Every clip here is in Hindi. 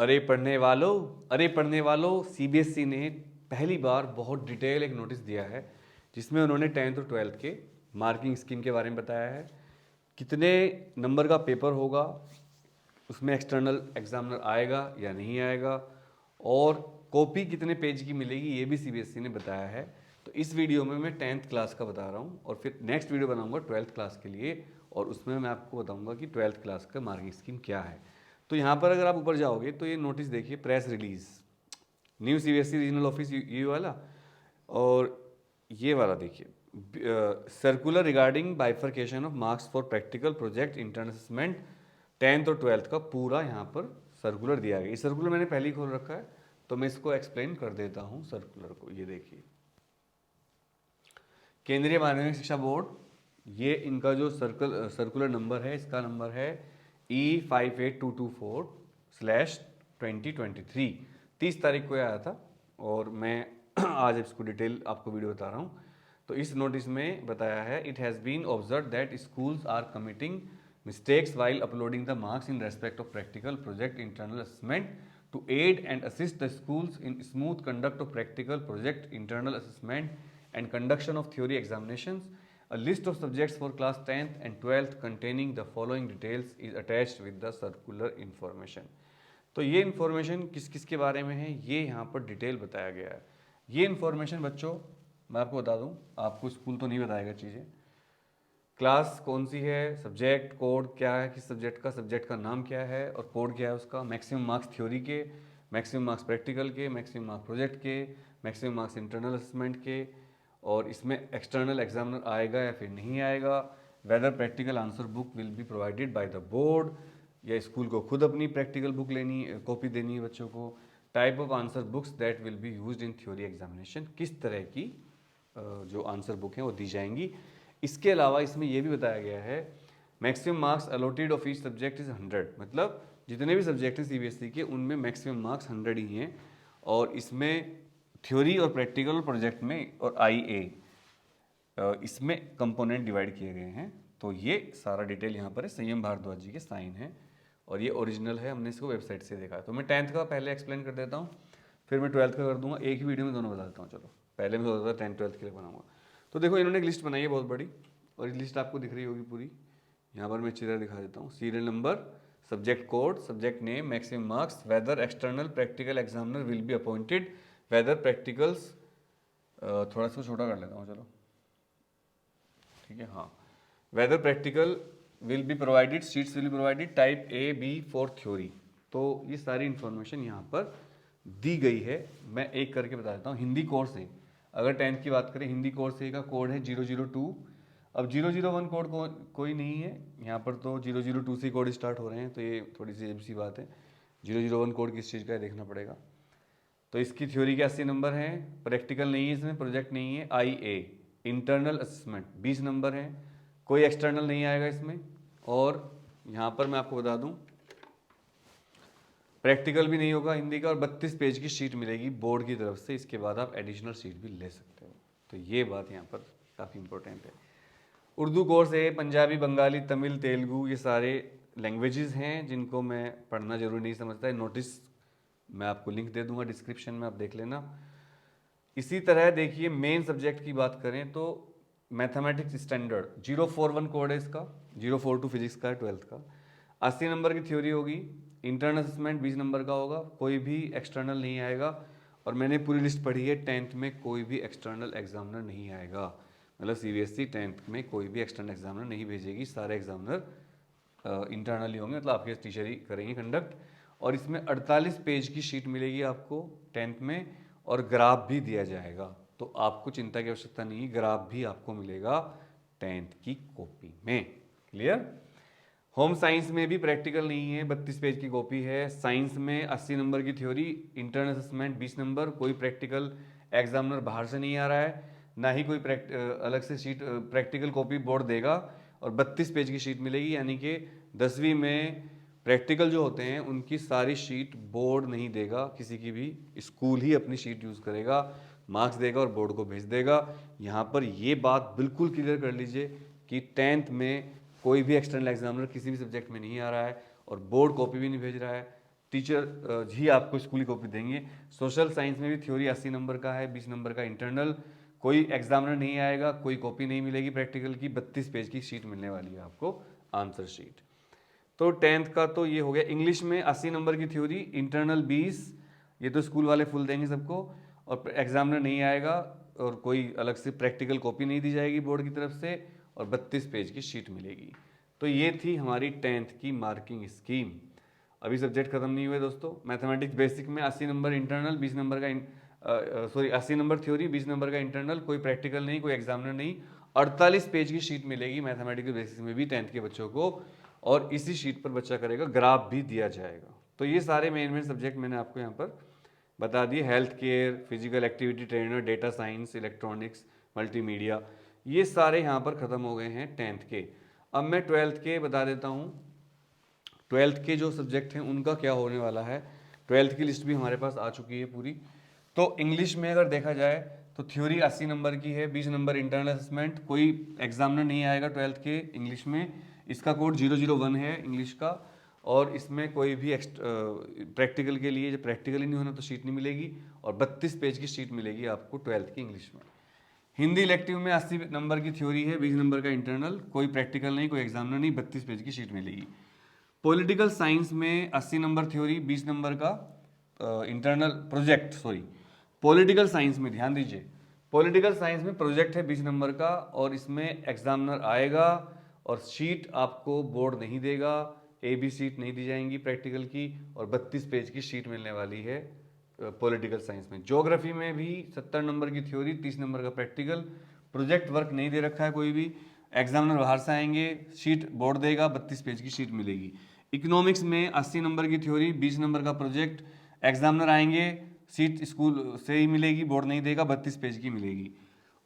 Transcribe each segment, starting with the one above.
अरे पढ़ने वालों, सीबीएसई ने पहली बार बहुत डिटेल एक नोटिस दिया है जिसमें उन्होंने 10th और 12th के मार्किंग स्कीम के बारे में बताया है, कितने नंबर का पेपर होगा, उसमें एक्सटर्नल एग्जामिनर आएगा या नहीं आएगा, और कॉपी कितने पेज की मिलेगी ये भी सीबीएसई ने बताया है। तो इस वीडियो में मैं 10th क्लास का बता रहा हूँ और फिर नेक्स्ट वीडियो बनाऊंगा 12th क्लास के लिए, और उसमें मैं आपको बताऊंगा कि 12th क्लास का मार्किंग स्कीम क्या है। तो यहाँ पर अगर आप ऊपर जाओगे तो ये नोटिस देखिए, press release, new CBSE regional office, ये वाला, और ये वाला देखिए, circular regarding bifurcation of marks for practical project internal assessment 10th और 12th का पूरा यहाँ पर सर्कुलर दिया गया। ये सर्कुलर मैंने पहले ही खोल रखा है तो मैं इसको एक्सप्लेन कर देता हूँ सर्कुलर को। ये देखिए, केंद्रीय माध्यमिक शिक्षा बोर्ड, ये इनका जो सर्कुलर नंबर है, इसका नंबर है E58224/2023। 30 तारीख को आया था और मैं आज इसको डिटेल आपको वीडियो बता रहा हूँ। तो इस नोटिस में बताया है, it has been observe that schools are committing mistakes while uploading the marks in respect of practical project internal assessment. To aid and assist the schools in smooth conduct of practical project internal assessment and conduction of theory examinations, a list of subjects for class 10th and 12th containing the following details is attached with the circular information. तो ये इन्फॉर्मेशन किस किस के बारे में है ये यहाँ पर डिटेल बताया गया है। ये इन्फॉर्मेशन बच्चों मैं आपको बता दूँ, आपको स्कूल तो नहीं बताएगा चीज़ें, क्लास कौन सी है, सब्जेक्ट कोड क्या है, किस सब्जेक्ट का नाम क्या है और कोड क्या है उसका, मैक्सिमम मार्क्स थ्योरी के, मैक्सिमम मार्क्स प्रैक्टिकल के, मैक्सिमम मार्क्स प्रोजेक्ट के, मैक्सिमम मार्क्स इंटरनल असेसमेंट के, और इसमें एक्सटर्नल एग्जामिनर आएगा या फिर नहीं आएगा, whether practical answer book will be provided by the board, या स्कूल को खुद अपनी प्रैक्टिकल बुक लेनी, कॉपी देनी है बच्चों को, type of answer books that will be used in theory examination, किस तरह की जो आंसर बुक हैं वो दी जाएंगी। इसके अलावा इसमें यह भी बताया गया है, maximum marks allotted of each subject is 100, मतलब जितने भी सब्जेक्ट हैं सीबीएसई के उनमें मैक्सिमम मार्क्स 100 ही हैं, और इसमें थ्योरी और प्रैक्टिकल और प्रोजेक्ट में और आईए इसमें कंपोनेंट डिवाइड किए गए हैं। तो ये सारा डिटेल यहाँ पर है, संयम भारद्वाज जी के साइन है और ये ओरिजिनल है, हमने इसको वेबसाइट से देखा है। तो मैं 10th का पहले एक्सप्लेन कर देता हूँ, फिर मैं 12th का कर दूंगा, एक ही वीडियो में दोनों बता देता हूँ। चलो पहले मैं सोचा था 10th 12th के लिए बनाऊंगा। तो देखो इन्होंने एक लिस्ट बनाई है बहुत बड़ी, और इस लिस्ट आपको दिख रही होगी पूरी, यहाँ पर मैं चित्र दिखा देता हूँ। Serial number, subject code, subject name, maximum marks, whether external practical examiner will be appointed, whether practicals, थोड़ा सा छोटा कर लेता हूँ चलो, ठीक है, हाँ, whether practical will be provided, seats will be provided, type A B for theory. तो ये सारी इंफॉर्मेशन यहाँ पर दी गई है। मैं एक करके बता देता हूँ। हिंदी कोर्स है, अगर 10th की बात करें, हिंदी कोर्स ए का कोड है 002। अब 001 कोड कोई नहीं है यहाँ पर, तो 002 से कोड स्टार्ट हो रहे हैं, तो ये थोड़ी सी अजीब सी बात है। 001 कोड किस चीज़ का है देखना पड़ेगा। तो इसकी थ्योरी के 80 नंबर हैं, प्रैक्टिकल नहीं है इसमें, प्रोजेक्ट नहीं है, IA इंटरनल असेसमेंट 20 नंबर हैं, कोई एक्सटर्नल नहीं आएगा इसमें। और यहाँ पर मैं आपको बता दूँ प्रैक्टिकल भी नहीं होगा हिंदी का, और 32 पेज की शीट मिलेगी बोर्ड की तरफ से, इसके बाद आप एडिशनल शीट भी ले सकते हो। तो ये बात यहाँ पर काफ़ी इंपॉर्टेंट है। उर्दू कोर्स है, पंजाबी, बंगाली, तमिल, तेलुगु, ये सारे लैंग्वेजेस हैं जिनको मैं पढ़ना जरूरी नहीं समझता है। नोटिस मैं आपको लिंक दे दूंगा डिस्क्रिप्शन में, आप देख लेना। इसी तरह देखिए, मेन सब्जेक्ट की बात करें तो मैथमेटिक्स स्टैंडर्ड 041 कोड है इसका, 042 फिजिक्स का है 12th का, 80 नंबर की थ्योरी होगी, इंटरनल असेसमेंट 20 नंबर का होगा, कोई भी एक्सटर्नल नहीं आएगा। और मैंने पूरी लिस्ट पढ़ी है, 10th में कोई भी एक्सटर्नल एग्जामिनर नहीं आएगा, मतलब सीबीएसई 10th में कोई भी एक्सटर्नल एग्जामिनर नहीं भेजेगी, सारे एग्जामिनर इंटरनली होंगे, मतलब आपके टीचर ही करेंगे कंडक्ट। और इसमें 48 पेज की शीट मिलेगी आपको 10th में, और ग्राफ भी दिया जाएगा, तो आपको चिंता की आवश्यकता नहीं, ग्राफ भी आपको मिलेगा 10th की कॉपी में। क्लियर। होम साइंस में भी प्रैक्टिकल नहीं है, 32 पेज की कॉपी है। साइंस में 80 नंबर की थ्योरी, इंटरनल असेसमेंट 20 नंबर, कोई प्रैक्टिकल एग्जामिनर बाहर से नहीं आ रहा है, ना ही कोई अलग से शीट प्रैक्टिकल कॉपी बोर्ड देगा, और 32 पेज की शीट मिलेगी, यानी कि 10वीं में प्रैक्टिकल जो होते हैं उनकी सारी शीट बोर्ड नहीं देगा किसी की भी, स्कूल ही अपनी शीट यूज़ करेगा, मार्क्स देगा और बोर्ड को भेज देगा। यहाँ पर ये बात बिल्कुल क्लियर कर लीजिए कि 10th में कोई भी एक्सटर्नल एग्जामिनर किसी भी सब्जेक्ट में नहीं आ रहा है, और बोर्ड कॉपी भी नहीं भेज रहा है। टीचर ही आपको स्कूल की कॉपी देंगे। सोशल साइंस में भी थ्योरी 80 नंबर का है, 20 नंबर का इंटरनल, कोई एग्जामिनर नहीं आएगा, कोई कॉपी नहीं मिलेगी प्रैक्टिकल की, 32 पेज की शीट मिलने वाली है आपको, आंसर शीट। तो 10th का तो ये हो गया। इंग्लिश में 80 नंबर की थ्योरी, इंटरनल 20, ये तो स्कूल वाले फुल देंगे सबको, और एग्जामिनर नहीं आएगा, और कोई अलग से प्रैक्टिकल कॉपी नहीं दी जाएगी बोर्ड की तरफ से, और 32 पेज की शीट मिलेगी। तो ये थी हमारी 10th की मार्किंग स्कीम। अभी सब्जेक्ट खत्म नहीं हुए दोस्तों। मैथमेटिक्स बेसिक में 80 नंबर इंटरनल, 20 नंबर का 80 नंबर थ्योरी, 20 नंबर का इंटरनल, कोई प्रैक्टिकल नहीं, कोई एग्जामिनर नहीं, 48 पेज की शीट मिलेगी मैथमेटिक्स बेसिक में भी 10th के बच्चों को, और इसी शीट पर बच्चा करेगा, ग्राफ भी दिया जाएगा। तो ये सारे मेन सब्जेक्ट मैंने आपको यहाँ पर बता दिए, health care, physical activity trainer, data science, electronics, multimedia, ये सारे यहाँ पर खत्म हो गए हैं 10th के। अब मैं 12th के बता देता हूँ। 12th के जो सब्जेक्ट हैं उनका क्या होने वाला है। 12th की लिस्ट भी हमारे पास आ चुकी है पूरी। तो इंग्लिश में अगर देखा जाए तो थ्योरी 80 नंबर की है, 20 नंबर इंटरनल असेसमेंट, कोई एग्जामिनर नहीं आएगा 12th के इंग्लिश में, इसका कोड 001 है इंग्लिश का, और इसमें कोई भी प्रैक्टिकल के लिए, जब प्रैक्टिकल ही नहीं होना तो शीट नहीं मिलेगी, और 32 पेज की शीट मिलेगी आपको 12th की इंग्लिश में। हिंदी इलेक्टिव में 80 नंबर की थ्योरी है, 20 नंबर का इंटरनल, कोई प्रैक्टिकल नहीं, कोई एग्जामिनर नहीं, 32 पेज की शीट मिलेगी। पॉलिटिकल साइंस में 80 नंबर थ्योरी, 20 नंबर का internal project, sorry political science में ध्यान दीजिए, पॉलिटिकल साइंस में प्रोजेक्ट है 20 नंबर का, और इसमें एग्जामिनर आएगा, और शीट आपको बोर्ड नहीं देगा, ए बी शीट नहीं दी जाएंगी प्रैक्टिकल की, और 32 पेज की शीट मिलने वाली है पॉलिटिकल साइंस में। ज्योग्राफी में भी 70 नंबर की थ्योरी, 30 नंबर का प्रैक्टिकल, प्रोजेक्ट वर्क नहीं दे रखा है कोई भी, एग्जामिनर बाहर से आएंगे, शीट बोर्ड देगा, 32 पेज की शीट मिलेगी। इकोनॉमिक्स में 80 नंबर की थ्योरी, 20 नंबर का प्रोजेक्ट, एग्जामिनर आएंगे, सीट स्कूल से ही मिलेगी, बोर्ड नहीं देगा, 32 पेज की मिलेगी।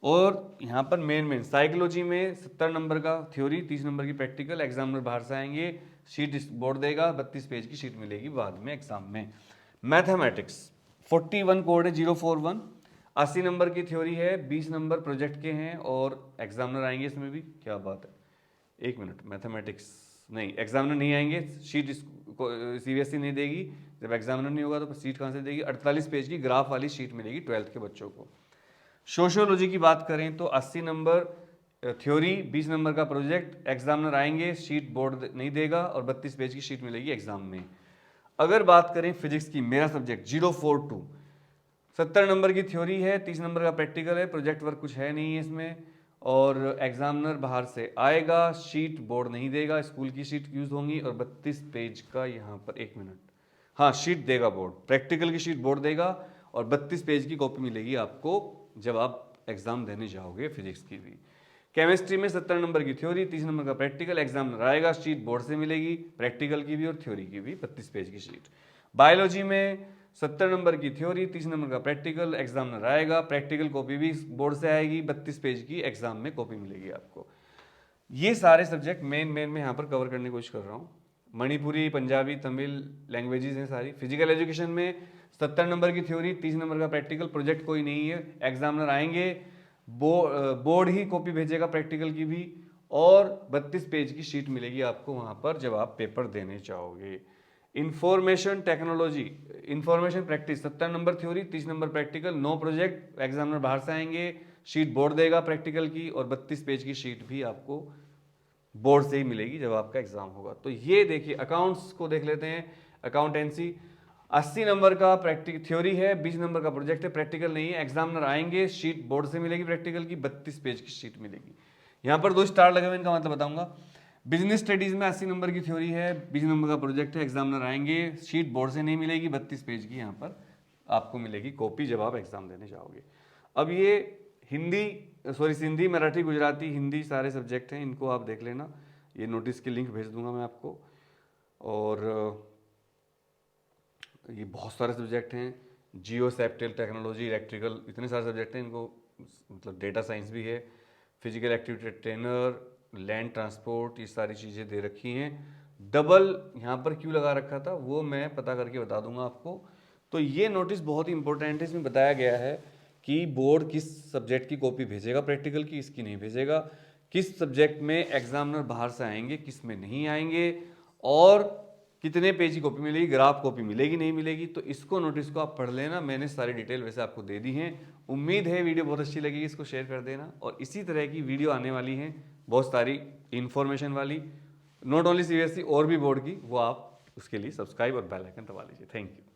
और यहाँ पर मेन साइकोलॉजी में 70 नंबर का थ्योरी, 30 नंबर की प्रैक्टिकल, एग्जामिनर बाहर से आएंगे, शीट बोर्ड देगा, 32 पेज की शीट मिलेगी बाद में एग्जाम में। मैथमेटिक्स 41 कोड है 041, 80 नंबर की थ्योरी है, 20 नंबर प्रोजेक्ट के हैं, और एग्जामिनर आएंगे इसमें भी, क्या बात है, एक मिनट, मैथमेटिक्स नहीं, एग्जामिनर नहीं आएंगे, शीट सीबीएसई नहीं देगी, जब एग्जामिनर नहीं होगा तो सीट कहाँ से देगी, 48 पेज की ग्राफ वाली शीट मिलेगी 12th के बच्चों को। सोशियोलॉजी की बात करें तो 80 नंबर थ्योरी, 20 नंबर का प्रोजेक्ट, एग्जामिनर आएंगे, शीट बोर्ड नहीं देगा, और 32 पेज की शीट मिलेगी एग्जाम में। अगर बात करें फिजिक्स की, मेरा सब्जेक्ट 042, 70 नंबर की थ्योरी है, 30 नंबर का प्रैक्टिकल है, प्रोजेक्ट वर्क कुछ है नहीं है इसमें, और एग्जामिनर बाहर से आएगा, शीट बोर्ड नहीं देगा, स्कूल की शीट यूज होंगी, और 32 पेज का यहाँ पर, एक मिनट, हाँ शीट देगा बोर्ड, प्रैक्टिकल की शीट बोर्ड देगा, और 32 पेज की कॉपी मिलेगी आपको जब आप एग्जाम देने जाओगे फिजिक्स की भी। केमिस्ट्री में 70 नंबर की थ्योरी, 30 नंबर का प्रैक्टिकल, एग्जामिनर आएगा, शीट बोर्ड से मिलेगी, प्रैक्टिकल की भी और थ्योरी की भी, 32 पेज की शीट। बायोलॉजी में 70 नंबर की थ्योरी, 30 नंबर का प्रैक्टिकल, एग्जामिनर आएगा, प्रैक्टिकल कॉपी भी बोर्ड से आएगी, 32 पेज की एग्जाम में कॉपी मिलेगी आपको। ये सारे सब्जेक्ट मेन में यहाँ पर कवर करने की कोशिश कर रहा हूँ। मणिपुरी, पंजाबी, तमिल लैंग्वेजेस हैं सारी। फिजिकल एजुकेशन में 70 नंबर की थ्योरी, 30 नंबर का प्रैक्टिकल, प्रोजेक्ट कोई नहीं है, एग्जामिनर आएंगे, बोर्ड ही कॉपी भेजेगा प्रैक्टिकल की भी, और 32 पेज की शीट मिलेगी आपको वहाँ पर जब आप पेपर देने जाओगे। Information technology, information practice, 70 number theory, 30 number practical, no project, examiner बाहर से आएंगे, शीट बोर्ड देगा प्रैक्टिकल की, और 32 पेज की शीट भी आपको बोर्ड से ही मिलेगी जब आपका एग्जाम होगा। तो ये देखिए, अकाउंट्स को देख लेते हैं। अकाउंटेंसी 80 नंबर का प्रैक्टिकल थ्योरी है, 20 नंबर का प्रोजेक्ट है, प्रैक्टिकल नहीं है, एग्जामिनर आएंगे, शीट बोर्ड से मिलेगी प्रैक्टिकल की, 32 पेज की शीट मिलेगी। यहाँ पर 2 स्टार लगे हुए, इनका मतलब बताऊंगा। बिजनेस स्टडीज में 80 नंबर की थ्योरी है, 20 नंबर का प्रोजेक्ट है, एग्जामिनर आएंगे, शीट बोर्ड से नहीं मिलेगी, 32 पेज की यहाँ पर आपको मिलेगी कॉपी जब आप एग्जाम देने जाओगे। अब ये सिंधी, मराठी, गुजराती, हिंदी सारे सब्जेक्ट हैं, इनको आप देख लेना। ये नोटिस की लिंक भेज दूंगा मैं आपको। और ये बहुत सारे सब्जेक्ट हैं, जियो, सेप्टेल, टेक्नोलॉजी, इलेक्ट्रिकल, इतने सारे सब्जेक्ट हैं, इनको मतलब डेटा साइंस भी है, physical activity trainer, land transport, ये सारी चीज़ें दे रखी हैं। डबल यहाँ पर क्यों लगा रखा था वो मैं पता करके बता दूंगा आपको। तो ये नोटिस बहुत ही इंपॉर्टेंट है, इसमें बताया गया है कि बोर्ड किस सब्जेक्ट की कॉपी भेजेगा प्रैक्टिकल की, इसकी नहीं भेजेगा, किस सब्जेक्ट में एग्जामिनर बाहर से आएंगे, किस में नहीं आएंगे, और कितने पेज की कॉपी मिलेगी, ग्राफ कॉपी मिलेगी नहीं मिलेगी, तो इसको नोटिस को आप पढ़ लेना। मैंने सारी डिटेल वैसे आपको दे दी है। उम्मीद है वीडियो बहुत अच्छी लगेगी, इसको शेयर कर देना। और इसी तरह की वीडियो आने वाली है बहुत सारी इन्फॉर्मेशन वाली, नॉट ओनली CBSE और भी बोर्ड की, वो आप उसके लिए सब्सक्राइब और बेल आइकन दबा लीजिए। Thank you.